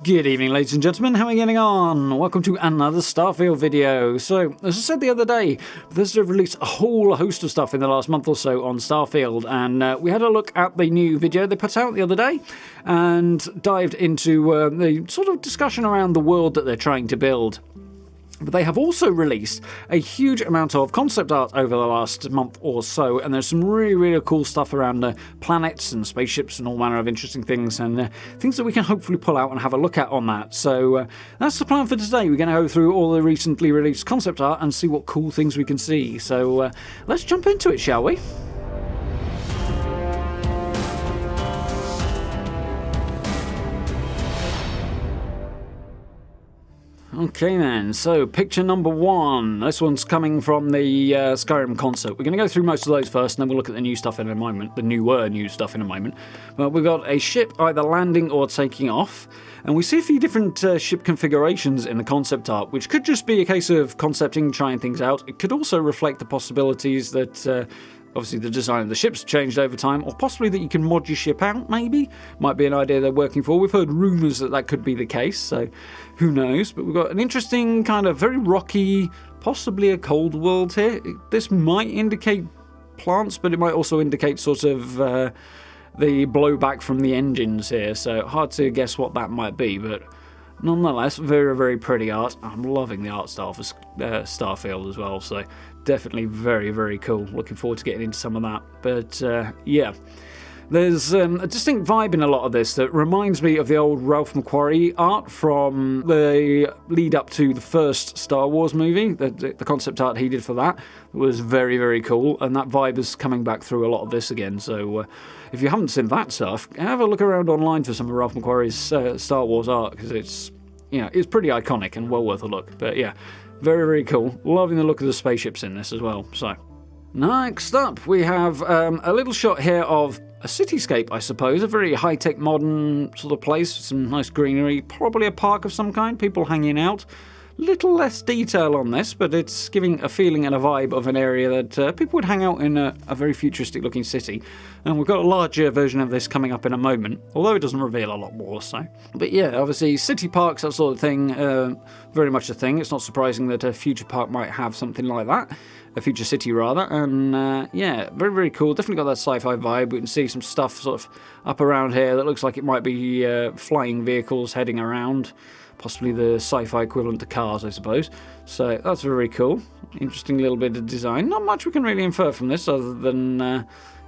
Good evening, ladies and gentlemen, how are you getting on? Welcome to another Starfield video. So, as I said the other day, Bethesda have released a whole host of stuff in the last month or so on Starfield, and we had a look at the new video they put out the other day, and dived into the sort of discussion around the world that they're trying to build. But they have also released a huge amount of concept art over the last month or so, and there's some really cool stuff around planets and spaceships and all manner of interesting things, and things that we can hopefully pull out and have a look at on that. So that's the plan for today. We're going to go through all the recently released concept art and see what cool things we can see. So let's jump into it, shall we? Okay then, so picture number one. This one's coming from the Skyrim concept. We're going to go through most of those first, and then we'll look at the new stuff in a moment, the new stuff in a moment. But we've got a ship either landing or taking off, and we see a few different ship configurations in the concept art, which could just be a case of concepting, trying things out. It could also reflect the possibilities that obviously the design of the ship's changed over time, or possibly that you can mod your ship out, maybe. Might be an idea they're working for. We've heard rumours that that could be the case, so who knows. But we've got an interesting kind of very rocky, possibly a cold world here. This might indicate plants, but it might also indicate sort of the blowback from the engines here, so hard to guess what that might be, but nonetheless, very pretty art. I'm loving the art style for Starfield as well, so definitely very cool. Looking forward to getting into some of that. But yeah, there's a distinct vibe in a lot of this that reminds me of the old Ralph McQuarrie art from the lead up to the first Star Wars movie. The concept art he did for that was very cool, and that vibe is coming back through a lot of this again. So if you haven't seen that stuff, have a look around online for some of Ralph McQuarrie's Star Wars art, because it's, you know, it's pretty iconic and well worth a look. But yeah, very cool. Loving the look of the spaceships in this as well. So next up, we have a little shot here of a cityscape, I suppose. A very high-tech, modern sort of place. Some nice greenery. Probably a park of some kind. People hanging out. Little less detail on this, but it's giving a feeling and a vibe of an area that people would hang out in a very futuristic-looking city. And we've got a larger version of this coming up in a moment, although it doesn't reveal a lot more, so. But yeah, obviously, city parks, that sort of thing, very much a thing. It's not surprising that a future park might have something like that. A future city, rather. And yeah, very cool. Definitely got that sci-fi vibe. We can see some stuff sort of up around here that looks like it might be flying vehicles heading around. Possibly the sci-fi equivalent to cars, I suppose. So that's very cool. Interesting little bit of design. Not much we can really infer from this other than,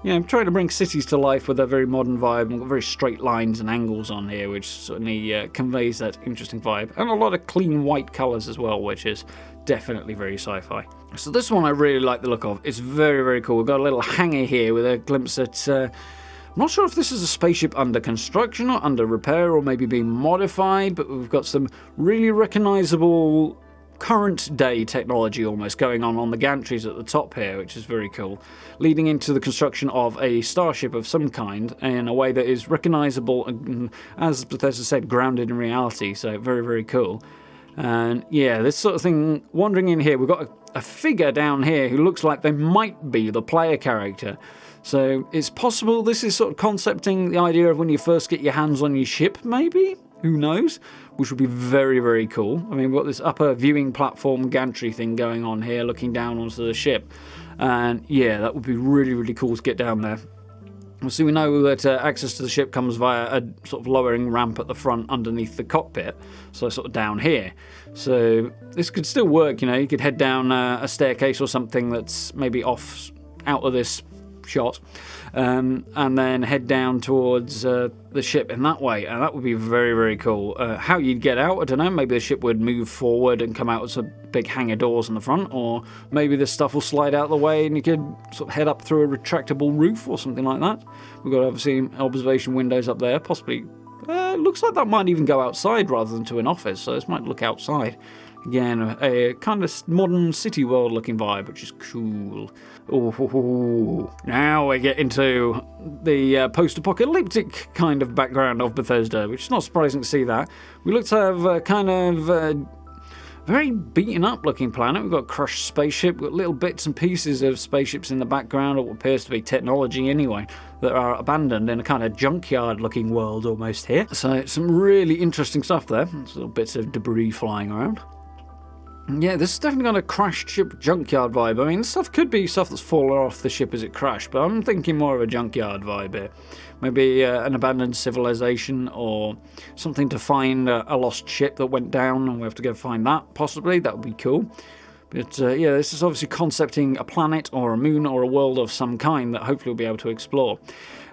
you know, trying to bring cities to life with a very modern vibe. We've got very straight lines and angles on here, which certainly conveys that interesting vibe. And a lot of clean white colours as well, which is definitely very sci-fi. So this one I really like the look of. It's very cool. We've got a little hangar here with a glimpse at... I'm not sure if this is a spaceship under construction or under repair or maybe being modified, but we've got some really recognisable current day technology almost going on the gantries at the top here, which is very cool, leading into the construction of a starship of some kind in a way that is recognisable and, as Bethesda said, grounded in reality, so very cool. And yeah, this sort of thing, wandering in here, we've got a figure down here who looks like they might be the player character. So it's possible this is sort of concepting the idea of when you first get your hands on your ship, maybe? Who knows? Which would be very cool. I mean, we've got this upper viewing platform gantry thing going on here, looking down onto the ship. And yeah, that would be really cool to get down there. So we know that access to the ship comes via a sort of lowering ramp at the front underneath the cockpit, so sort of down here. So this could still work, you know, you could head down a staircase or something that's maybe off out of this shot, and then head down towards the ship in that way, and that would be very cool. How you'd get out, I don't know, maybe the ship would move forward and come out with some big hangar doors on the front, or maybe this stuff will slide out the way and you could sort of head up through a retractable roof or something like that. We've got obviously observation windows up there, possibly looks like that might even go outside rather than to an office, so this might look outside. Again, a kind of modern city world looking vibe, which is cool. Ooh. Now we get into the post-apocalyptic kind of background of Bethesda, which is not surprising to see that. We look to have a kind of very beaten up looking planet. We've got a crushed spaceship, we've got little bits and pieces of spaceships in the background, or what appears to be technology anyway. that are abandoned in a kind of junkyard-looking world almost here. So some really interesting stuff there. There's little bits of debris flying around. Yeah, this is definitely got a crashed ship junkyard vibe. I mean, this stuff could be stuff that's fallen off the ship as it crashed, but I'm thinking more of a junkyard vibe here. Maybe an abandoned civilization or something to find a lost ship that went down and we have to go find that, possibly. That would be cool. But yeah, this is obviously concepting a planet or a moon or a world of some kind that hopefully we'll be able to explore.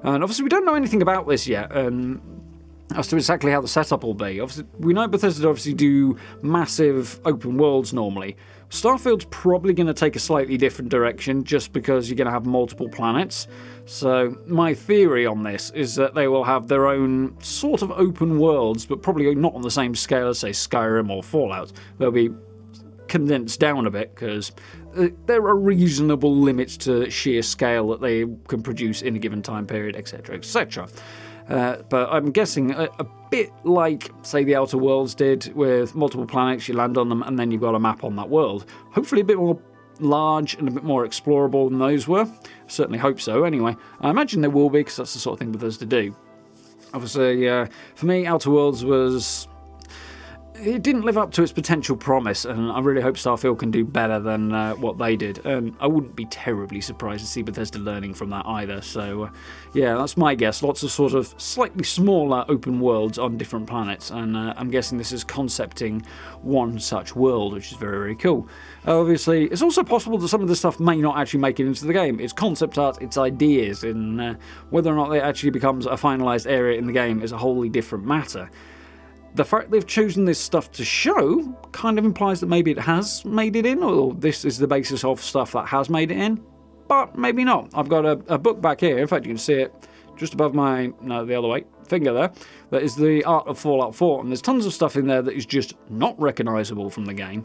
And obviously we don't know anything about this yet. As to exactly how the setup will be. Obviously, we know Bethesda obviously do massive open worlds normally. Starfield's probably going to take a slightly different direction just because you're going to have multiple planets. So my theory on this is that they will have their own sort of open worlds, but probably not on the same scale as, say, Skyrim or Fallout. They'll be condensed down a bit because there are reasonable limits to sheer scale that they can produce in a given time period, etc., etc. But I'm guessing a bit like, say, the Outer Worlds did with multiple planets, you land on them and then you've got a map on that world. Hopefully a bit more large and a bit more explorable than those were. I certainly hope so anyway. I imagine they will be because that's the sort of thing Bethesda do. Obviously, for me, Outer Worlds was... It didn't live up to its potential promise, and I really hope Starfield can do better than what they did. And I wouldn't be terribly surprised to see Bethesda learning from that either. So, yeah, that's my guess. Lots of sort of slightly smaller open worlds on different planets, and I'm guessing this is concepting one such world, which is very, very cool. Obviously, it's also possible that some of this stuff may not actually make it into the game. It's concept art, it's ideas, and whether or not it actually becomes a finalised area in the game is a wholly different matter. The fact they've chosen this stuff to show kind of implies that maybe it has made it in, or this is the basis of stuff that has made it in, but maybe not. I've got a book back here, in fact you can see it just above my, no, the other way, finger there, that is the art of Fallout 4, and there's tons of stuff in there that is just not recognisable from the game,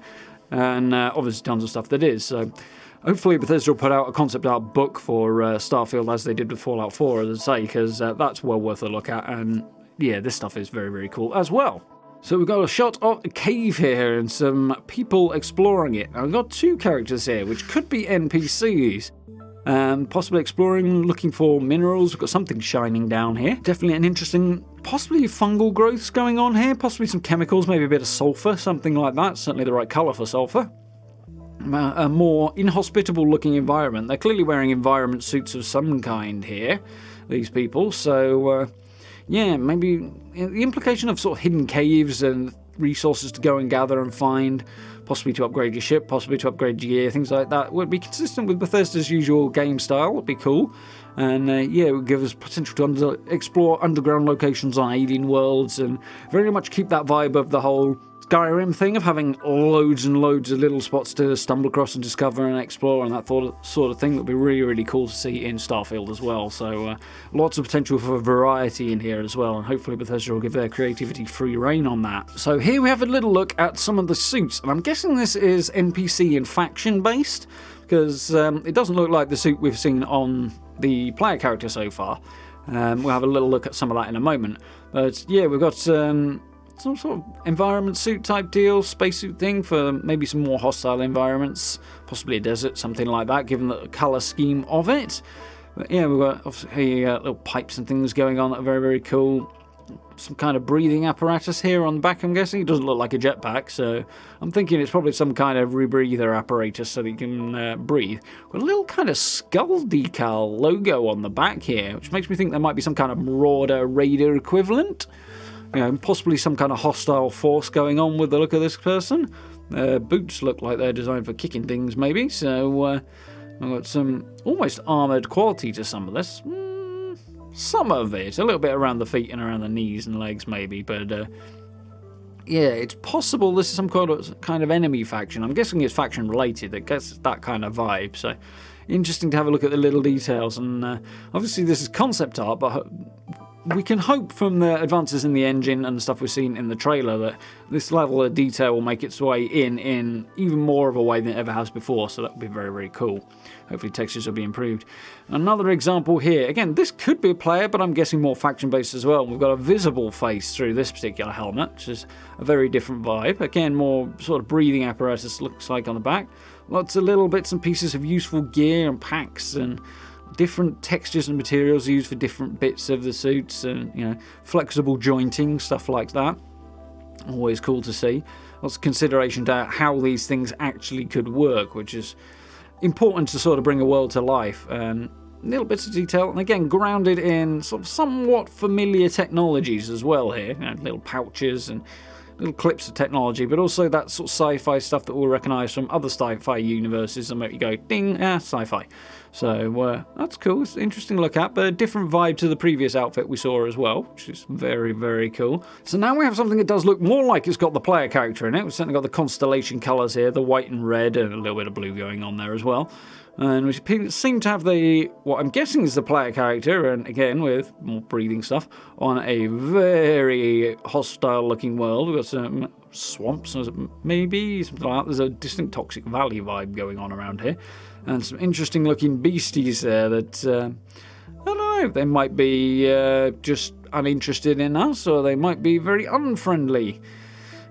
and obviously tons of stuff that is, so hopefully Bethesda will put out a concept art book for Starfield as they did with Fallout 4, as I say, because that's well worth a look at, and yeah, this stuff is very, very cool as well. So we've got a shot of a cave here and some people exploring it. Now we've got two characters here, which could be NPCs. Possibly exploring, looking for minerals. We've got something shining down here. Definitely an interesting, possibly fungal growths going on here. Possibly some chemicals, maybe a bit of sulfur, something like that. Certainly the right colour for sulfur. A more inhospitable looking environment. They're clearly wearing environment suits of some kind here, these people. So... yeah, maybe the implication of sort of hidden caves and resources to go and gather and find, possibly to upgrade your ship, possibly to upgrade your gear, things like that, would be consistent with Bethesda's usual game style. Would be cool. And yeah, it would give us potential to explore underground locations on alien worlds and very much keep that vibe of the whole Skyrim thing of having loads and loads of little spots to stumble across and discover and explore and that sort of thing. That would be really, really cool to see in Starfield as well. So lots of potential for variety in here as well, and hopefully Bethesda will give their creativity free rein on that. So here we have a little look at some of the suits, and I'm guessing this is NPC and faction based, because it doesn't look like the suit we've seen on the player character so far. We'll have a little look at some of that in a moment. But yeah, we've got... some sort of environment suit type deal, spacesuit thing for maybe some more hostile environments, possibly a desert, something like that, given the colour scheme of it. But yeah, we've got obviously little pipes and things going on that are very, very cool. Some kind of breathing apparatus here on the back, I'm guessing. It doesn't look like a jetpack, so I'm thinking it's probably some kind of rebreather apparatus so that you can breathe. Got a little kind of skull decal logo on the back here, which makes me think there might be some kind of Marauder Raider equivalent. You know, possibly some kind of hostile force going on with the look of this person. Boots look like they're designed for kicking things, maybe. So I've got some almost armoured quality to some of this. Some of it, a little bit around the feet and around the knees and legs, maybe. But yeah, it's possible this is some kind of enemy faction. I'm guessing it's faction related. It gets that kind of vibe. So interesting to have a look at the little details. And obviously this is concept art, but we can hope from the advances in the engine and the stuff we've seen in the trailer that this level of detail will make its way in even more of a way than it ever has before, so that would be very, very cool. Hopefully textures will be improved. Another example here. Again, this could be a player, but I'm guessing more faction-based as well. We've got a visible face through this particular helmet, which is a very different vibe. Again, more sort of breathing apparatus looks like on the back. Lots of little bits and pieces of useful gear and packs and different textures and materials used for different bits of the suits, and flexible jointing, stuff like that. Always cool to see. Lots of consideration to how these things actually could work, which is important to sort of bring a world to life. Little bits of detail, and again grounded in sort of somewhat familiar technologies as well here. Little pouches and little clips of technology, but also that sort of sci-fi stuff that we'll recognise from other sci-fi universes and make you go, ding, sci-fi. So that's cool. It's an interesting look at, but a different vibe to the previous outfit we saw as well, which is very, very cool. So now we have something that does look more like it's got the player character in it. We've certainly got the constellation colours here, the white and red, and a little bit of blue going on there as well. And we seem to have what I'm guessing is the player character, and again with more breathing stuff, on a very hostile looking world. We've got some swamps, maybe, something like that. There's a distinct Toxic Valley vibe going on around here. And some interesting looking beasties there that, I don't know, they might be just uninterested in us, or they might be very unfriendly.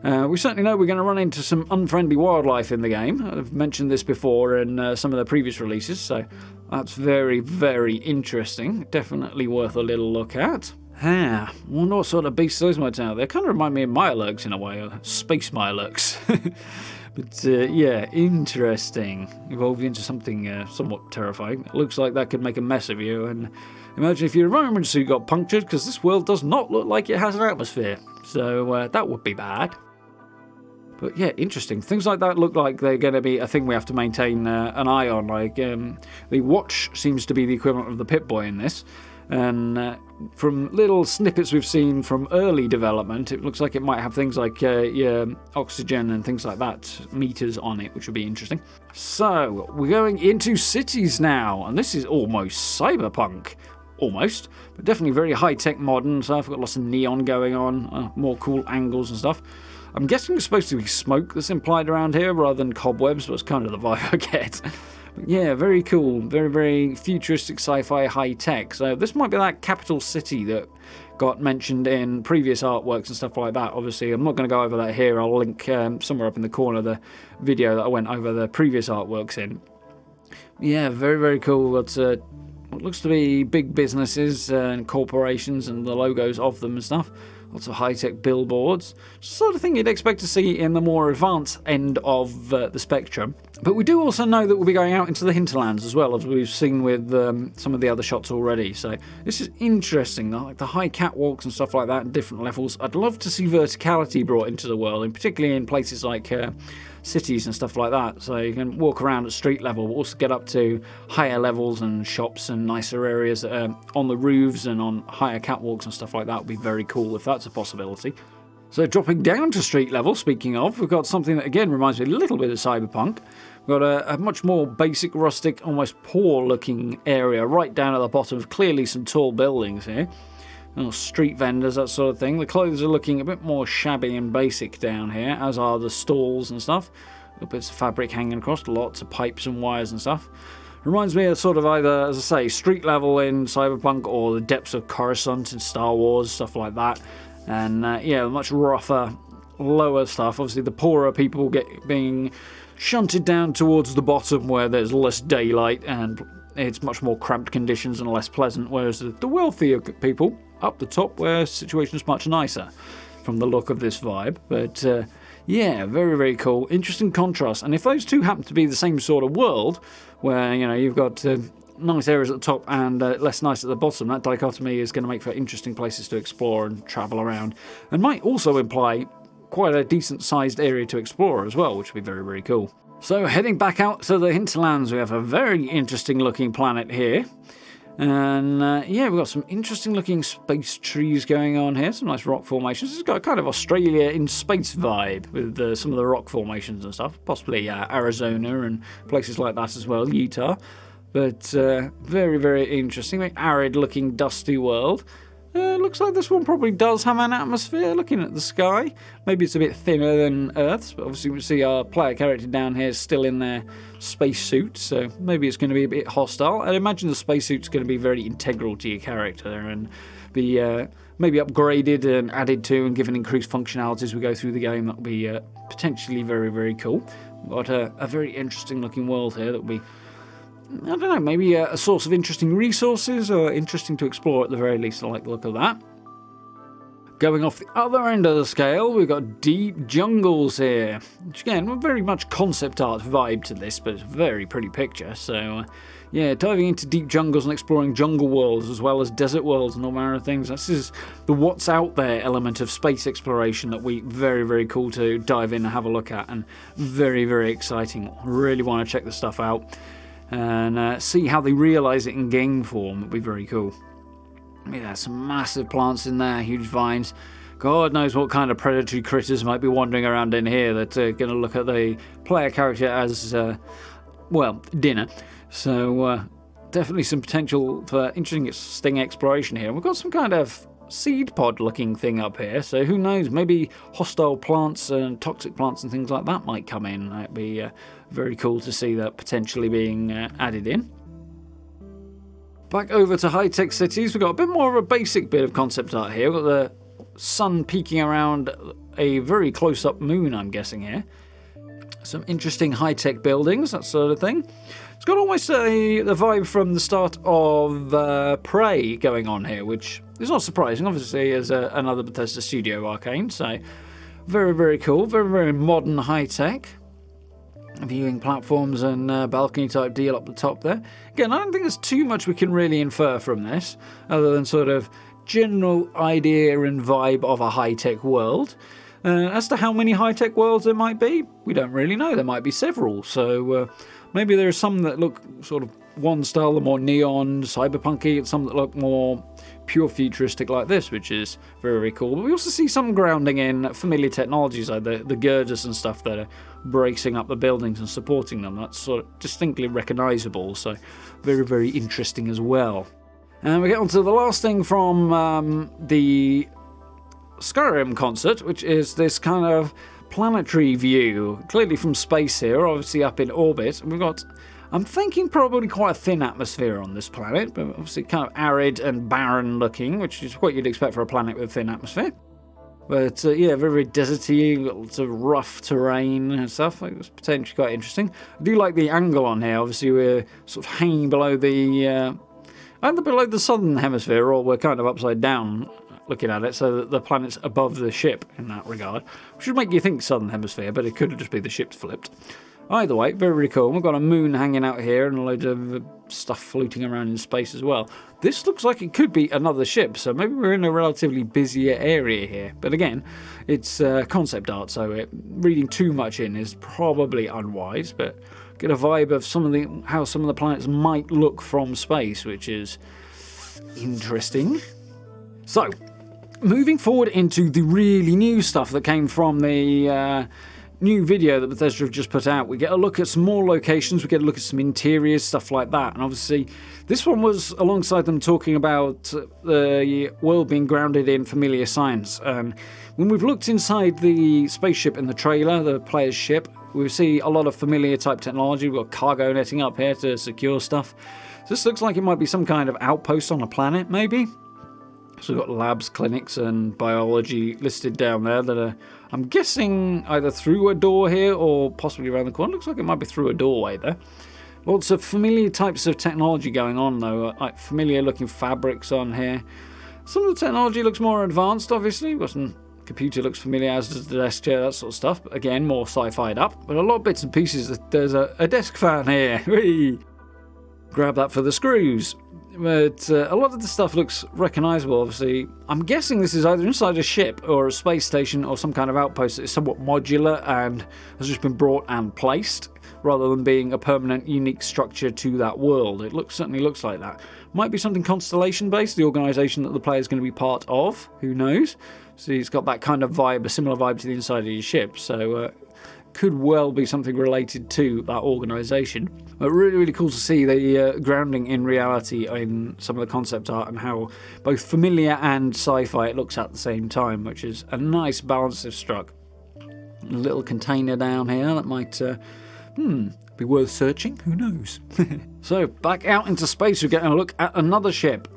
We certainly know we're going to run into some unfriendly wildlife in the game. I've mentioned this before in some of the previous releases, so that's very, very interesting. Definitely worth a little look at. I wonder what sort of beasts those might sound. They kind of remind me of Mirelurks in a way, or space Mirelurks. But yeah, interesting. Evolved into something somewhat terrifying. It looks like that could make a mess of you, and imagine if your environment suit got punctured, because this world does not look like it has an atmosphere. So that would be bad. But yeah, interesting. Things like that look like they're going to be a thing we have to maintain an eye on. Like the watch seems to be the equivalent of the Pip-Boy in this. And from little snippets we've seen from early development, it looks like it might have things like your oxygen and things like that, meters on it, which would be interesting. So, we're going into cities now, and this is almost cyberpunk. Almost, but definitely very high-tech modern stuff. We've got lots of neon going on, more cool angles and stuff. I'm guessing it's supposed to be smoke that's implied around here rather than cobwebs, but it's kind of the vibe I get. But yeah, very cool. Very, very futuristic sci-fi high-tech. So this might be that capital city that got mentioned in previous artworks and stuff like that. Obviously, I'm not going to go over that here. I'll link somewhere up in the corner the video that I went over the previous artworks in. Yeah, very, very cool. That's what looks to be big businesses and corporations and the logos of them and stuff. Lots of high-tech billboards. It's the sort of thing you'd expect to see in the more advanced end of the spectrum. But we do also know that we'll be going out into the hinterlands as well, as we've seen with some of the other shots already. So this is interesting, like the high catwalks and stuff like that at different levels. I'd love to see verticality brought into the world, and particularly in places like cities and stuff like that. So you can walk around at street level, but also get up to higher levels and shops and nicer areas on the roofs and on higher catwalks and stuff like that would be very cool if that's a possibility. So dropping down to street level, speaking of, we've got something that again reminds me a little bit of Cyberpunk. We've got a much more basic, rustic, almost poor looking area right down at the bottom of clearly some tall buildings here. Little street vendors, that sort of thing. The clothes are looking a bit more shabby and basic down here, as are the stalls and stuff. Little bits of fabric hanging across, lots of pipes and wires and stuff. Reminds me of sort of either, as I say, street level in Cyberpunk or the depths of Coruscant in Star Wars, stuff like that. And yeah, much rougher, lower stuff. Obviously, the poorer people being shunted down towards the bottom where there's less daylight and it's much more cramped conditions and less pleasant, whereas the wealthier people up the top where situation's much nicer from the look of this vibe. But yeah, very, very cool. Interesting contrast. And if those two happen to be the same sort of world, where, you know, you've got nice areas at the top and less nice at the bottom, that dichotomy is going to make for interesting places to explore and travel around, and might also imply quite a decent sized area to explore as well, which would be very, very cool. So heading back out to the hinterlands, we have a very interesting looking planet here. And yeah, we've got some interesting looking space trees going on here, some nice rock formations. It's got a kind of Australia in space vibe with some of the rock formations and stuff, possibly Arizona and places like that as well, Utah. But very, very interesting, very arid looking dusty world. Looks like this one probably does have an atmosphere, looking at the sky. Maybe it's a bit thinner than Earth's, but obviously we see our player character down here still in their spacesuit, so maybe it's going to be a bit hostile. I'd imagine the spacesuit's going to be very integral to your character and be maybe upgraded and added to and given increased functionalities as we go through the game. That will be potentially very, very cool. We've got a very interesting looking world here that will be I don't know, maybe a source of interesting resources, or interesting to explore at the very least. I like the look of that. Going off the other end of the scale, we've got deep jungles here. Which again, very much concept art vibe to this, but it's a very pretty picture. So, yeah, diving into deep jungles and exploring jungle worlds as well as desert worlds and all manner of things. This is the what's out there element of space exploration that we very, very cool to dive in and have a look at. And very, very exciting. Really want to check this stuff out and see how they realise it in game form. It'd be very cool. Yeah, some massive plants in there, huge vines. God knows what kind of predatory critters might be wandering around in here that are going to look at the player character as, well, dinner. So, definitely some potential for interesting exploration here. We've got some kind of seed pod looking thing up here, so who knows, maybe hostile plants and toxic plants and things like that might come in. That'd be very cool to see that potentially being added in. Back over to high-tech cities, we've got a bit more of a basic bit of concept art here. We've got the sun peeking around a very close-up moon, I'm guessing here. Some interesting high-tech buildings, that sort of thing. It's got almost the vibe from the start of Prey going on here, which is not surprising, obviously, as another Bethesda studio, Arcane. So, very, very cool. Very, very modern high-tech. Viewing platforms and balcony type deal up the top there. Again, I don't think there's too much we can really infer from this, other than sort of general idea and vibe of a high-tech world. As to how many high-tech worlds there might be, we don't really know. There might be several, so maybe there are some that look sort of one style, the more neon, cyberpunky, and some that look more pure futuristic like this, which is very, very cool. But we also see some grounding in familiar technologies, like the girders and stuff that are bracing up the buildings and supporting them. That's sort of distinctly recognisable, so very, very interesting as well. And we get on to the last thing from the Skyrim concert, which is this kind of planetary view, clearly from space here, obviously up in orbit. And we've got, I'm thinking, probably quite a thin atmosphere on this planet, but obviously kind of arid and barren looking, which is what you'd expect for a planet with a thin atmosphere. But yeah, very, very deserty, got lots of rough terrain and stuff. It's potentially quite interesting. I do like the angle on here. Obviously, we're sort of hanging below the either below the southern hemisphere, or we're kind of upside down looking at it, so that the planet's above the ship in that regard. Which would make you think southern hemisphere, but it could just be the ship's flipped. Either way, very, very cool. We've got a moon hanging out here and loads of stuff floating around in space as well. This looks like it could be another ship, so maybe we're in a relatively busier area here. But again, it's concept art, so reading too much in is probably unwise, but get a vibe of how some of the planets might look from space, which is interesting. So, moving forward into the really new stuff that came from the new video that Bethesda have just put out. We get a look at some more locations, we get a look at some interiors, stuff like that. And obviously, this one was alongside them talking about the world being grounded in familiar science. When we've looked inside the spaceship in the trailer, the player's ship, we see a lot of familiar type technology. We've got cargo netting up here to secure stuff. So this looks like it might be some kind of outpost on a planet, maybe. So we've got labs, clinics, and biology listed down there that are, I'm guessing, either through a door here or possibly around the corner. Looks like it might be through a doorway there. Lots of familiar types of technology going on, though. Like familiar looking fabrics on here. Some of the technology looks more advanced, obviously. Some computer looks familiar, as does the desk chair, that sort of stuff. But again, more sci-fi'd up. But a lot of bits and pieces. There's a desk fan here. Whee! Grab that for the screws. But a lot of the stuff looks recognisable, obviously. I'm guessing this is either inside a ship or a space station or some kind of outpost that is somewhat modular and has just been brought and placed, rather than being a permanent, unique structure to that world. It certainly looks like that. Might be something Constellation-based, the organisation that the player is going to be part of. Who knows? So it's got that kind of vibe, a similar vibe to the inside of your ship. So could well be something related to that organisation. But really, really cool to see the grounding in reality in some of the concept art and how both familiar and sci-fi it looks at the same time, which is a nice balance they've struck. A little container down here that might be worth searching, who knows. So back out into space, we're getting a look at another ship,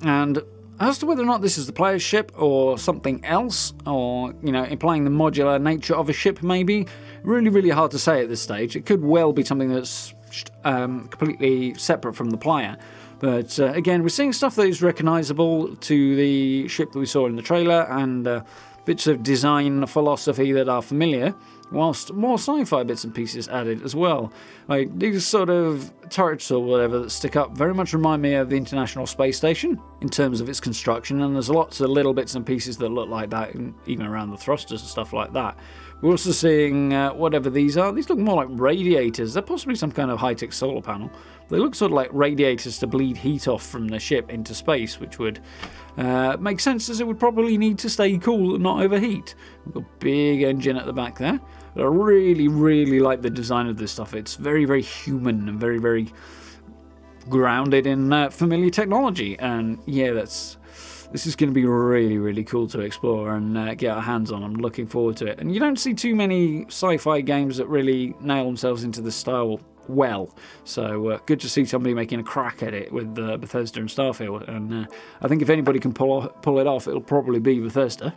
and as to whether or not this is the player's ship or something else, or, implying the modular nature of a ship maybe, really, really hard to say at this stage. It could well be something that's packaged completely separate from the player. But again, we're seeing stuff that is recognisable to the ship that we saw in the trailer, and bits of design philosophy that are familiar, whilst more sci-fi bits and pieces added as well. Like these sort of turrets or whatever that stick up very much remind me of the International Space Station in terms of its construction, and there's lots of little bits and pieces that look like that, even around the thrusters and stuff like that. We're also seeing whatever these are. These look more like radiators. They're possibly some kind of high-tech solar panel. They look sort of like radiators to bleed heat off from the ship into space, which would make sense, as it would probably need to stay cool and not overheat. We've got a big engine at the back there. But I really, really like the design of this stuff. It's very, very human and very, very grounded in familiar technology. And yeah, this is going to be really, really cool to explore and get our hands on. I'm looking forward to it. And you don't see too many sci-fi games that really nail themselves into this style well. So good to see somebody making a crack at it with Bethesda and Starfield. And I think if anybody can pull it off, it'll probably be Bethesda.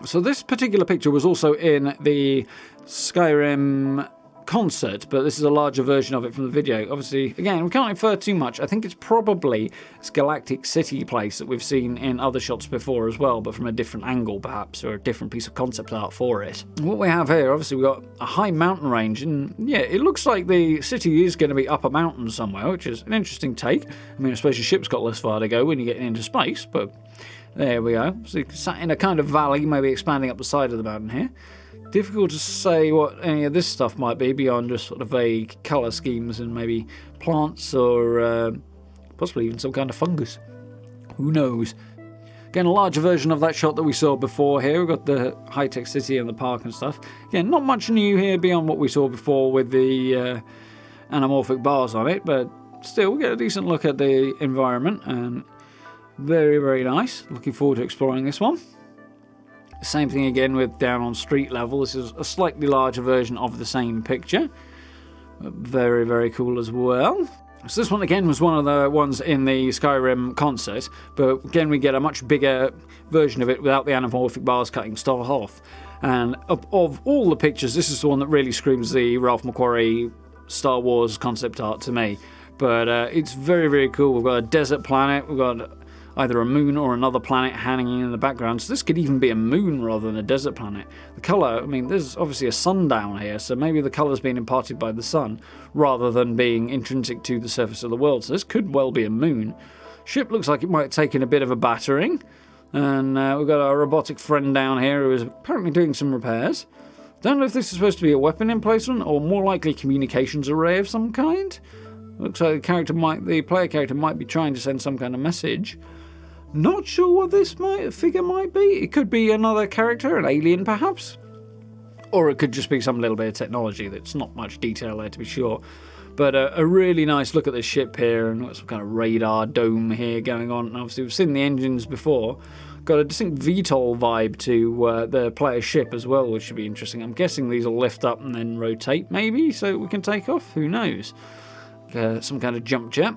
So this particular picture was also in the Skyrim concert, but this is a larger version of it from the video. Obviously, again, we can't infer too much. I think it's probably this galactic city place that we've seen in other shots before as well, but from a different angle perhaps, or a different piece of concept art for it. What we have here, obviously we've got a high mountain range, and yeah, it looks like the city is going to be up a mountain somewhere, which is an interesting take. I mean, I suppose your ship's got less far to go when you're getting into space, but there we go. So sat in a kind of valley, maybe expanding up the side of the mountain here. Difficult to say what any of this stuff might be beyond just sort of vague colour schemes and maybe plants or possibly even some kind of fungus. Who knows? Again, a larger version of that shot that we saw before here. We've got the high-tech city and the park and stuff. Again, not much new here beyond what we saw before with the anamorphic bars on it, but still we get a decent look at the environment, and very, very nice. Looking forward to exploring this one. Same thing again with down on street level. This is a slightly larger version of the same picture. Very, very cool as well. So this one again was one of the ones in the Skyrim concert, but again we get a much bigger version of it without the anamorphic bars cutting stuff off. And of all the pictures, this is the one that really screams the Ralph McQuarrie Star Wars concept art to me. But it's very, very cool. We've got a desert planet, we've got either a moon or another planet hanging in the background. So this could even be a moon rather than a desert planet. The colour, I mean, there's obviously a sun down here, so maybe the colour's been imparted by the sun rather than being intrinsic to the surface of the world. So this could well be a moon. Ship looks like it might have taken a bit of a battering. And we've got our robotic friend down here who is apparently doing some repairs. Don't know if this is supposed to be a weapon emplacement or more likely a communications array of some kind. Looks like the player character might be trying to send some kind of message. Not sure what this figure might be. It could be another character, an alien perhaps. Or it could just be some little bit of technology that's not much detail there to be sure. But a really nice look at the ship here, and got some kind of radar dome here going on. And obviously we've seen the engines before. Got a distinct VTOL vibe to the player's ship as well, which should be interesting. I'm guessing these will lift up and then rotate maybe, so we can take off. Who knows? Some kind of jump jet.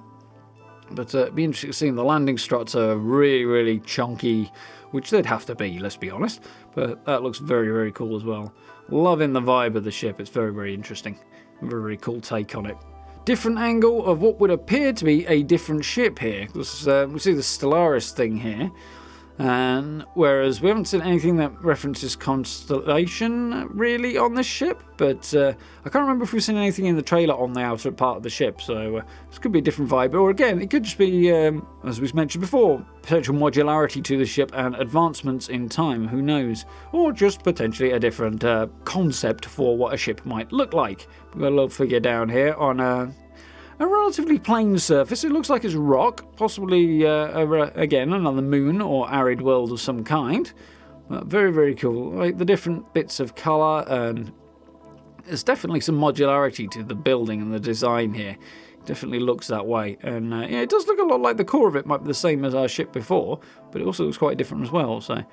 But it'd be interesting to see. The landing struts are really, really chunky, which they'd have to be, let's be honest. But that looks very, very cool as well. Loving the vibe of the ship. It's very, very interesting. Very, very cool take on it. Different angle of what would appear to be a different ship here. We see the Stellaris thing here. And whereas we haven't seen anything that references Constellation really on this ship, but I can't remember if we've seen anything in the trailer on the outer part of the ship, so this could be a different vibe. Or again, it could just be, as we've mentioned before, potential modularity to the ship and advancements in time, who knows? Or just potentially a different concept for what a ship might look like. We've got a little figure down here on a relatively plain surface. It looks like it's rock, possibly, again, another moon or arid world of some kind. Very, very cool. Like the different bits of colour, and there's definitely some modularity to the building and the design here. It definitely looks that way. And yeah, it does look a lot like the core of it might be the same as our ship before, but it also looks quite different as well. So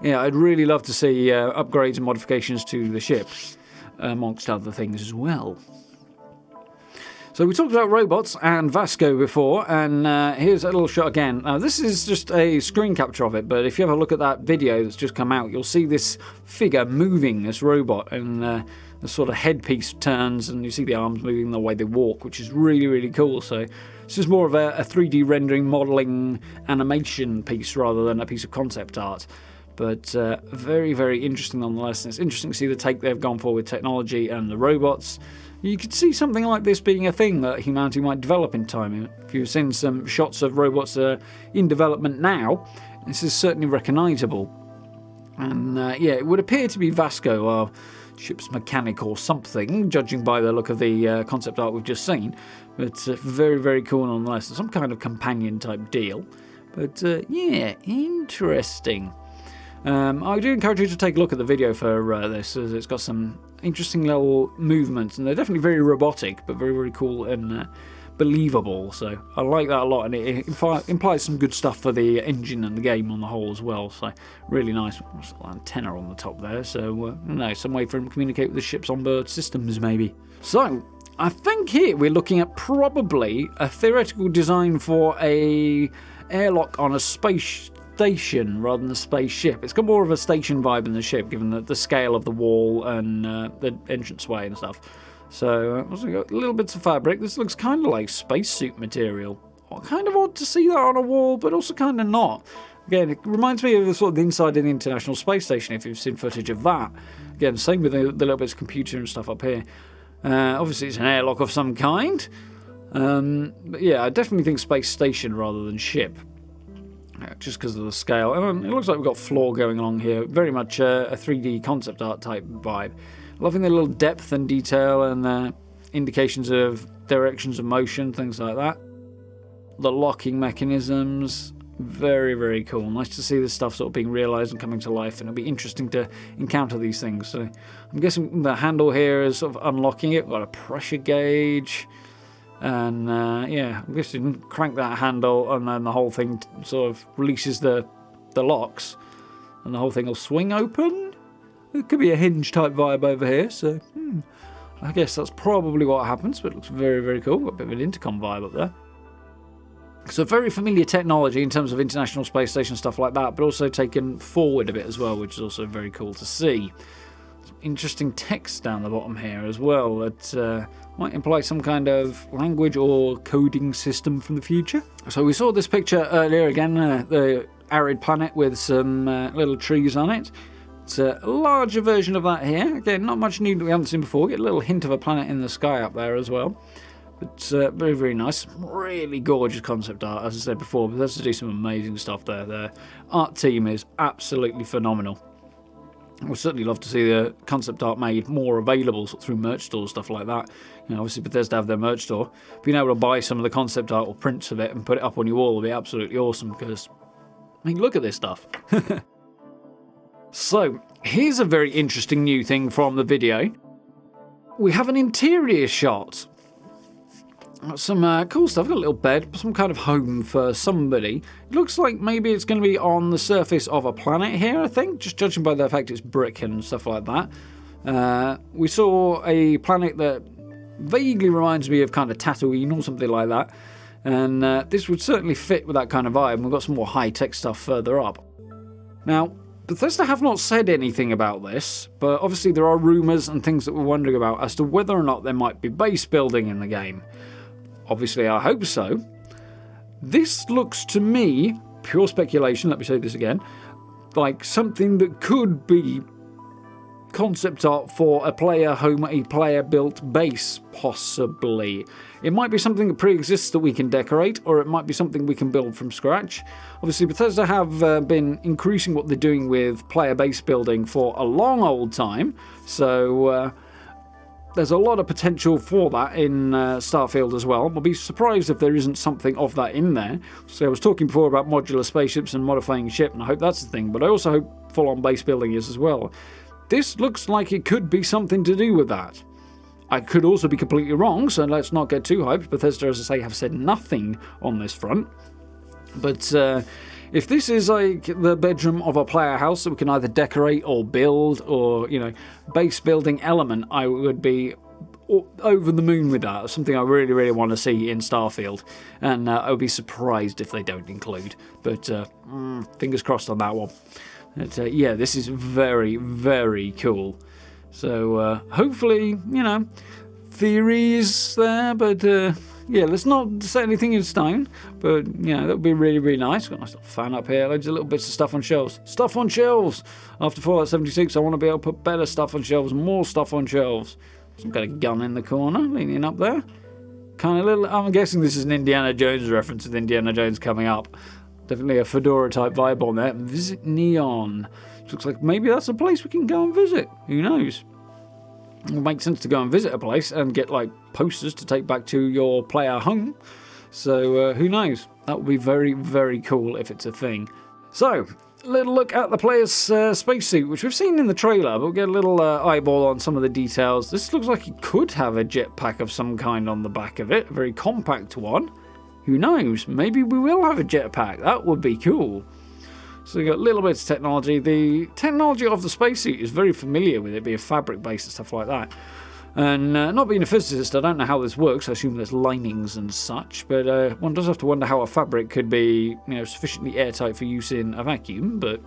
yeah, I'd really love to see upgrades and modifications to the ship, amongst other things as well. So we talked about robots and Vasco before, and here's a little shot again. Now this is just a screen capture of it, but if you have a look at that video that's just come out, you'll see this figure moving, this robot, and the sort of headpiece turns, and you see the arms moving the way they walk, which is really, really cool. So this is more of a 3D rendering, modelling, animation piece rather than a piece of concept art. But very, very interesting nonetheless. And it's interesting to see the take they've gone for with technology and the robots. You could see something like this being a thing that humanity might develop in time. If you've seen some shots of robots in development now, this is certainly recognisable. And yeah, it would appear to be Vasco, our ship's mechanic or something, judging by the look of the concept art we've just seen. But very, very cool nonetheless. It's some kind of companion type deal. But yeah, interesting. I do encourage you to take a look at the video for this, as it's got some interesting little movements, and they're definitely very robotic, but very, very cool and believable. So I like that a lot, and it implies some good stuff for the engine and the game on the whole as well. So really nice. Antenna on the top there, so no, some way for him to communicate with the ship's onboard systems maybe. So I think here we're looking at probably a theoretical design for a airlock on a space station rather than a spaceship. It's got more of a station vibe in the ship, given the scale of the wall and the entranceway and stuff. So also got little bits of fabric. This looks kind of like spacesuit material. Kind of odd to see that on a wall, but also kind of not. Again, it reminds me of the sort of the inside of the International Space Station, if you've seen footage of that. Again, same with the little bits of computer and stuff up here. Obviously, it's an airlock of some kind. But yeah, I definitely think space station rather than ship. Just because of the scale. And it looks like we've got floor going along here. Very much a 3D concept art type vibe. Loving the little depth and detail and indications of directions of motion, things like that. The locking mechanisms, very, very cool. Nice to see this stuff sort of being realised and coming to life, and it'll be interesting to encounter these things. So I'm guessing the handle here is sort of unlocking it. We've got a pressure gauge. And yeah, I'm guessing crank that handle, and then the whole thing sort of releases the locks, and the whole thing will swing open. It could be a hinge type vibe over here, so I guess that's probably what happens, but it looks very, very cool. Got a bit of an intercom vibe up there. So very familiar technology in terms of International Space Station, stuff like that, but also taken forward a bit as well, which is also very cool to see. Interesting text down the bottom here as well that might imply some kind of language or coding system from the future. So we saw this picture earlier again, the arid planet with some little trees on it. It's a larger version of that here. Again, not much new that we haven't seen before. Get a little hint of a planet in the sky up there as well. But very, very nice. Really gorgeous concept art, as I said before. But let's do some amazing stuff there. The art team is absolutely phenomenal. We'd certainly love to see the concept art made more available through merch stores, stuff like that. You know, obviously Bethesda have their merch store. Being able to buy some of the concept art or prints of it and put it up on your wall would be absolutely awesome, because, I mean, look at this stuff. So, here's a very interesting new thing from the video. We have an interior shot. Some cool stuff. Got a little bed, some kind of home for somebody. It looks like maybe it's going to be on the surface of a planet here, I think, just judging by the fact it's brick and stuff like that. We saw a planet that vaguely reminds me of kind of Tatooine or something like that, and this would certainly fit with that kind of vibe. We've got some more high-tech stuff further up. Now, Bethesda have not said anything about this, but obviously there are rumours and things that we're wondering about as to whether or not there might be base building in the game. Obviously, I hope so. This looks to me, pure speculation, let me say this again, like something that could be concept art for a player home, a player-built base, possibly. It might be something that pre-exists that we can decorate, or it might be something we can build from scratch. Obviously, Bethesda have been increasing what they're doing with player base building for a long old time, so there's a lot of potential for that in Starfield as well. I'll be surprised if there isn't something of that in there. So I was talking before about modular spaceships and modifying a ship, and I hope that's the thing, but I also hope full-on base building is as well. This looks like it could be something to do with that. I could also be completely wrong, so let's not get too hyped. Bethesda, as I say, have said nothing on this front. But if this is like the bedroom of a player house that we can either decorate or build, or, you know, base building element, I would be over the moon with that. It's something I really, really want to see in Starfield, and I would be surprised if they don't include. But fingers crossed on that one. But, yeah, this is very, very cool. So hopefully, you know, theory is there, but yeah, let's not set anything in stone. But you know, that would be really, really nice. Got a nice little fan up here, loads of little bits of stuff on shelves. Stuff on shelves. After Fallout 76, I want to be able to put better stuff on shelves, more stuff on shelves. Some kind of gun in the corner, leaning up there. Kind of little. I'm guessing this is an Indiana Jones reference with Indiana Jones coming up. Definitely a fedora type vibe on there. Visit Neon. Looks like maybe that's a place we can go and visit. Who knows? It would make sense to go and visit a place and get like posters to take back to your player home. So who knows? That would be very, very cool if it's a thing. So, a little look at the player's spacesuit, which we've seen in the trailer, but we'll get a little eyeball on some of the details. This looks like it could have a jetpack of some kind on the back of it, a very compact one. Who knows? Maybe we will have a jetpack. That would be cool. So you've got little bits of technology. The technology of the spacesuit is very familiar with it being fabric-based and stuff like that. And not being a physicist, I don't know how this works. I assume there's linings and such. But one does have to wonder how a fabric could be, you know, sufficiently airtight for use in a vacuum. But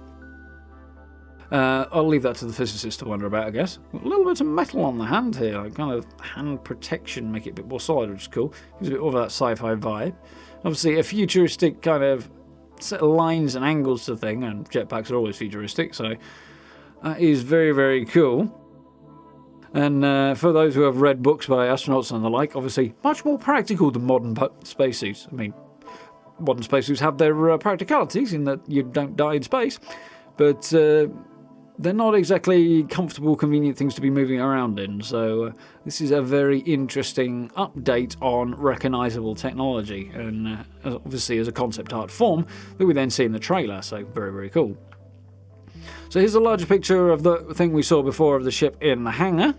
I'll leave that to the physicist to wonder about, I guess. A little bit of metal on the hand here, like kind of hand protection, make it a bit more solid, which is cool. Gives a bit of that sci-fi vibe. Obviously, a futuristic kind of set of lines and angles to the thing, and jetpacks are always futuristic, so that is very, very cool. And for those who have read books by astronauts and the like, obviously much more practical than modern spacesuits. I mean, modern spacesuits have their practicalities in that you don't die in space, but they're not exactly comfortable, convenient things to be moving around in. So this is a very interesting update on recognisable technology, and obviously as a concept art form that we then see in the trailer. So very, very cool. So here's a larger picture of the thing we saw before of the ship in the hangar.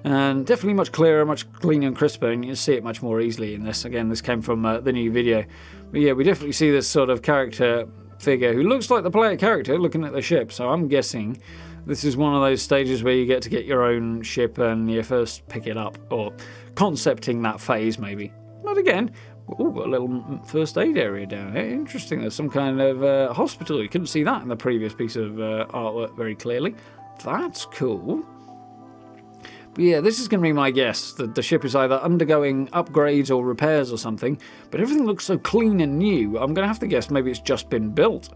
And definitely much clearer, much cleaner and crisper, and you can see it much more easily in this. Again, this came from the new video. But yeah, we definitely see this sort of character figure who looks like the player character looking at the ship. So I'm guessing this is one of those stages where you get to get your own ship and you first pick it up, or concepting that phase maybe. But again, ooh, got a little first aid area down here. Interesting, there's some kind of hospital. You couldn't see that in the previous piece of artwork very clearly. That's cool. But yeah, this is going to be my guess, that the ship is either undergoing upgrades or repairs or something, but everything looks so clean and new, I'm going to have to guess maybe it's just been built.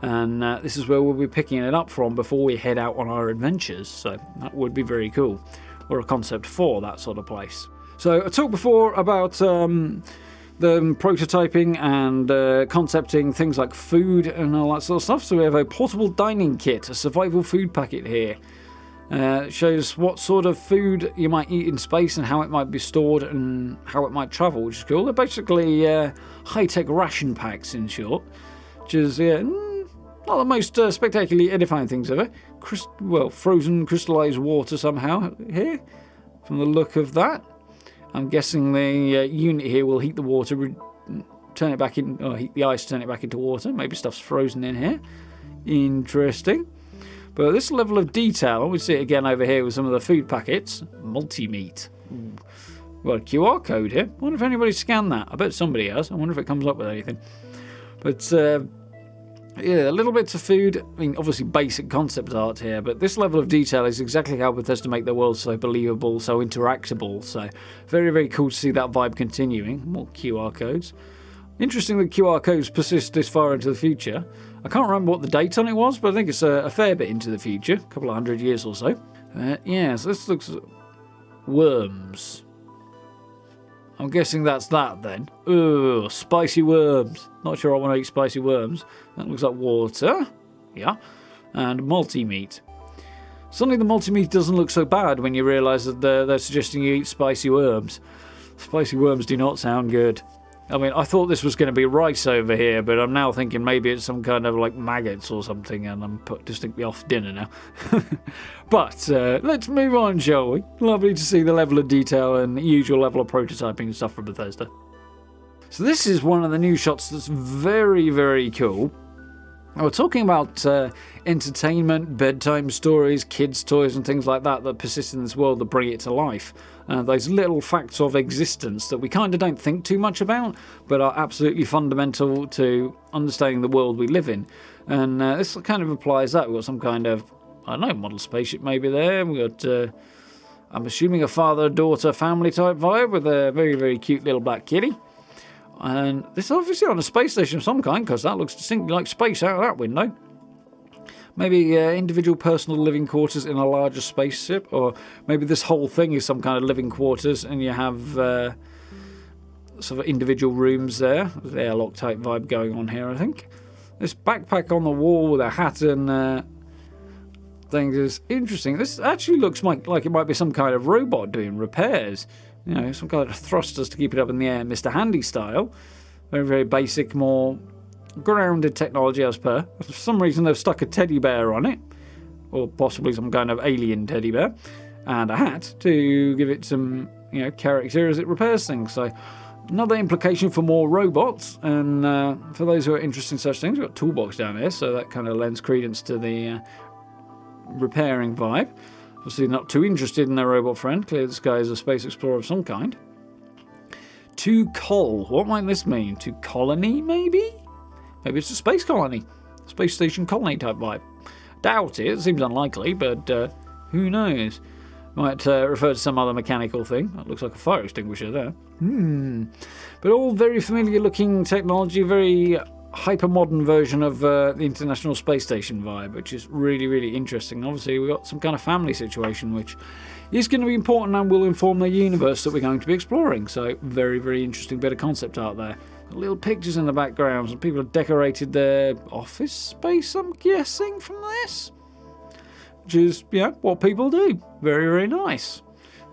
And this is where we'll be picking it up from before we head out on our adventures, so that would be very cool. Or a concept for that sort of place. So I talked before about the prototyping and concepting things like food and all that sort of stuff. So we have a portable dining kit, a survival food packet here. It shows what sort of food you might eat in space and how it might be stored and how it might travel, which is cool. They're basically high-tech ration packs, in short, which is not the most spectacularly edifying things ever. Frozen crystallized water somehow here, from the look of that. I'm guessing the unit here will heat the water, turn it back in, or heat the ice, turn it back into water. Maybe stuff's frozen in here. Interesting. But this level of detail, we see it again over here with some of the food packets. Multi-meat. We've got a QR code here. I wonder if anybody scanned that. I bet somebody has. I wonder if it comes up with anything. But yeah, little bits of food. I mean, obviously basic concept art here, but this level of detail is exactly how Bethesda make their world so believable, so interactable. So very, very cool to see that vibe continuing. More QR codes. Interesting that QR codes persist this far into the future. I can't remember what the date on it was, but I think it's a fair bit into the future, a couple of 100 years or so. Yeah, so this looks worms. I'm guessing that's that then. Ugh, spicy worms. Not sure I want to eat spicy worms. That looks like water. Yeah. And multi-meat. Suddenly the multi-meat doesn't look so bad when you realise that they're suggesting you eat spicy worms. Spicy worms do not sound good. I mean, I thought this was going to be rice over here, but I'm now thinking maybe it's some kind of like maggots or something, and I'm put distinctly off dinner now. But let's move on, shall we? Lovely to see the level of detail and the usual level of prototyping and stuff from Bethesda. So this is one of the new shots that's very, very cool. We're talking about entertainment, bedtime stories, kids' toys and things like that persist in this world that bring it to life. Those little facts of existence that we kind of don't think too much about, but are absolutely fundamental to understanding the world we live in. And this kind of applies that. We've got some kind of, I don't know, model spaceship maybe there. We've got, I'm assuming, a father-daughter family type vibe with a very, very cute little black kitty. And this is obviously on a space station of some kind, because that looks distinctly like space out of that window. Maybe individual personal living quarters in a larger spaceship, or maybe this whole thing is some kind of living quarters and you have sort of individual rooms there. There's an airlock type vibe going on here, I think. This backpack on the wall with a hat and things is interesting. This actually looks like it might be some kind of robot doing repairs. You know, some kind of thrusters to keep it up in the air, Mr. Handy style. Very, very basic, more grounded technology as per. For some reason they've stuck a teddy bear on it, or possibly some kind of alien teddy bear, and a hat to give it some, you know, character as it repairs things. So another implication for more robots, and for those who are interested in such things, we've got a toolbox down here, so that kind of lends credence to the repairing vibe. Obviously not too interested in their robot friend. Clearly this guy is a space explorer of some kind. To col. What might this mean? To colony, maybe? Maybe it's a space colony. Space station colony type vibe. Doubt it. It seems unlikely, but who knows? Might refer to some other mechanical thing. That looks like a fire extinguisher there. But all very familiar looking technology, very hyper-modern version of the International Space Station vibe, which is really, really interesting. Obviously, we've got some kind of family situation, which is going to be important and will inform the universe that we're going to be exploring. So, very, very interesting bit of concept art there. Little pictures in the background, and people have decorated their office space, I'm guessing, from this. Which is, yeah, what people do. Very, very nice.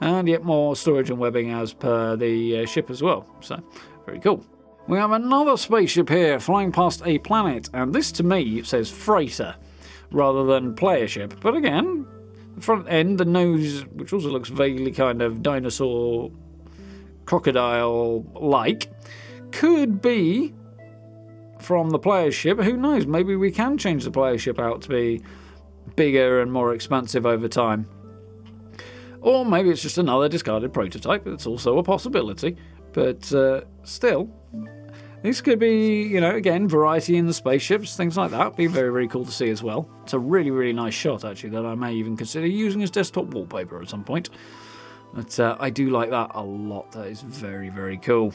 And yet more storage and webbing as per the ship as well. So, very cool. We have another spaceship here flying past a planet, and this to me says freighter rather than player ship. But again, the front end, the nose, which also looks vaguely kind of dinosaur, crocodile-like, could be from the player ship. Who knows? Maybe we can change the player ship out to be bigger and more expansive over time. Or maybe it's just another discarded prototype. It's also a possibility. But still, this could be, you know, again, variety in the spaceships, things like that. Be very, very cool to see as well. It's a really, really nice shot, actually, that I may even consider using as desktop wallpaper at some point. But I do like that a lot. That is very, very cool.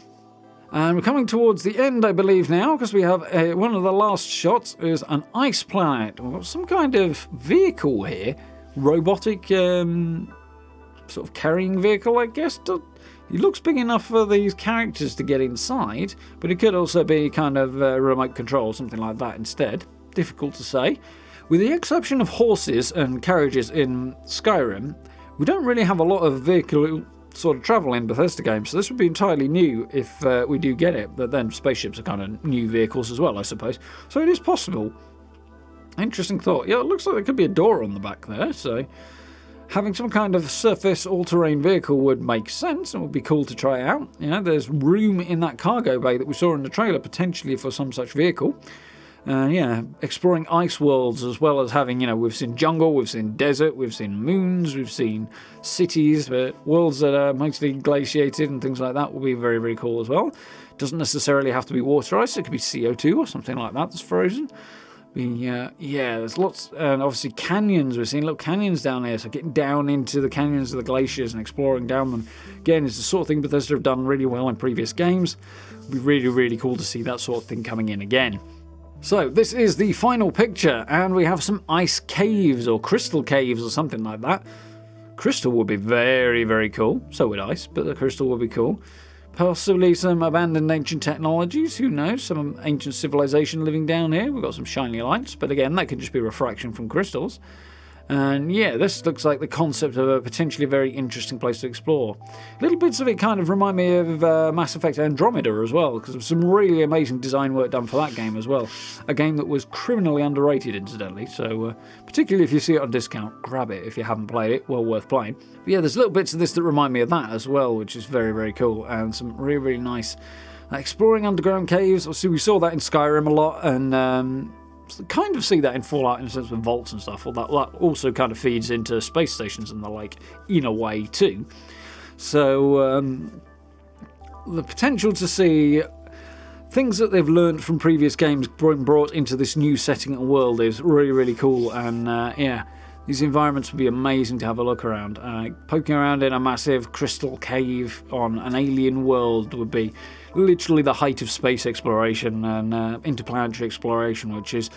And we're coming towards the end, I believe, now, because we have one of the last shots is an ice planet. We've got some kind of vehicle here. Robotic sort of carrying vehicle, I guess. It looks big enough for these characters to get inside, but it could also be kind of remote control, something like that instead. Difficult to say. With the exception of horses and carriages in Skyrim, we don't really have a lot of vehicle sort of travel in Bethesda games, so this would be entirely new if we do get it, but then spaceships are kind of new vehicles as well, I suppose. So it is possible. Interesting thought. Yeah, it looks like there could be a door on the back there, so having some kind of surface all-terrain vehicle would make sense and would be cool to try out. You know, there's room in that cargo bay that we saw in the trailer potentially for some such vehicle. Yeah, exploring ice worlds as well as having, you know, we've seen jungle, we've seen desert, we've seen moons, we've seen cities, but worlds that are mostly glaciated and things like that will be very, very cool as well. Doesn't necessarily have to be water ice, it could be CO2 or something like that that's frozen. Yeah, there's lots, and obviously canyons. We're seeing little canyons down here, so getting down into the canyons of the glaciers and exploring down them. Again, is the sort of thing Bethesda have done really well in previous games. It'd be really, really cool to see that sort of thing coming in again. So, this is the final picture, and we have some ice caves, or crystal caves, or something like that. Crystal would be very, very cool. So would ice, but the crystal would be cool. Possibly some abandoned ancient technologies, who knows, some ancient civilization living down here. We've got some shiny lights, but again, that could just be refraction from crystals. And yeah, this looks like the concept of a potentially very interesting place to explore. Little bits of it kind of remind me of Mass Effect Andromeda as well, because there's some really amazing design work done for that game as well. A game that was criminally underrated, incidentally, so particularly if you see it on discount, grab it if you haven't played it, well worth playing. But yeah, there's little bits of this that remind me of that as well, which is very, very cool, and some really, really nice exploring underground caves. Obviously, we saw that in Skyrim a lot, and kind of see that in Fallout in a sense with vaults and stuff. Well, that also kind of feeds into space stations and the like, in a way too. So the potential to see things that they've learned from previous games being brought into this new setting and world is really, really cool. And yeah, these environments would be amazing to have a look around. Poking around in a massive crystal cave on an alien world would be literally the height of space exploration and interplanetary exploration, which is,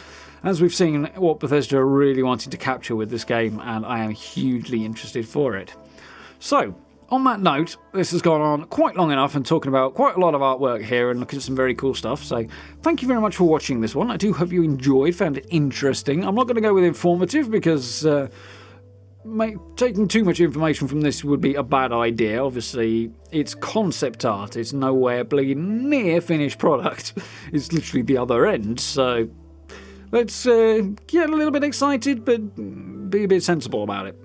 as we've seen, what Bethesda are really wanting to capture with this game, and I am hugely interested for it. So, on that note, this has gone on quite long enough and talking about quite a lot of artwork here and looking at some very cool stuff. So thank you very much for watching this one. I do hope you enjoyed, found it interesting. I'm not going to go with informative because taking too much information from this would be a bad idea. Obviously, it's concept art. It's nowhere bleeding near finished product. It's literally the other end. So let's get a little bit excited, but be a bit sensible about it.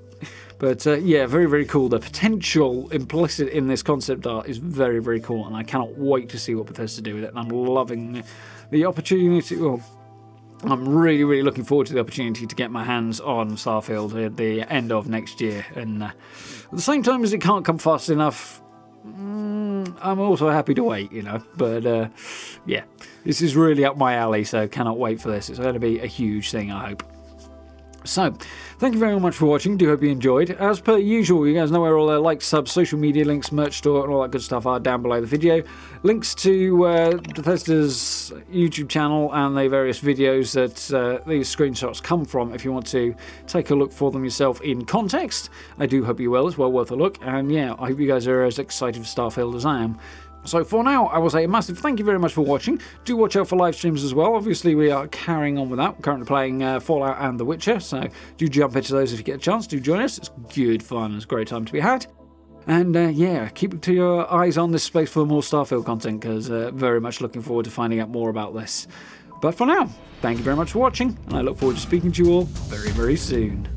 But yeah, very, very cool. The potential implicit in this concept art is very, very cool, and I cannot wait to see what Bethesda do with it. And I'm loving the opportunity. Well, I'm really, really looking forward to the opportunity to get my hands on Starfield at the end of next year. And at the same time as it can't come fast enough, I'm also happy to wait, you know. But yeah, this is really up my alley, so cannot wait for this. It's going to be a huge thing, I hope. So, thank you very much for watching. Do hope you enjoyed. As per usual, you guys know where all their likes, subs, social media links, merch store, and all that good stuff are down below the video. Links to Bethesda's YouTube channel and the various videos that these screenshots come from if you want to take a look for them yourself in context. I do hope you will. It's well worth a look. And yeah, I hope you guys are as excited for Starfield as I am. So for now, I will say a massive thank you very much for watching. Do watch out for live streams as well. Obviously, we are carrying on with that. We're currently playing Fallout and The Witcher, so do jump into those if you get a chance. Do join us. It's good fun. It's a great time to be had. And yeah, keep your eyes on this space for more Starfield content, because very much looking forward to finding out more about this. But for now, thank you very much for watching, and I look forward to speaking to you all very, very soon.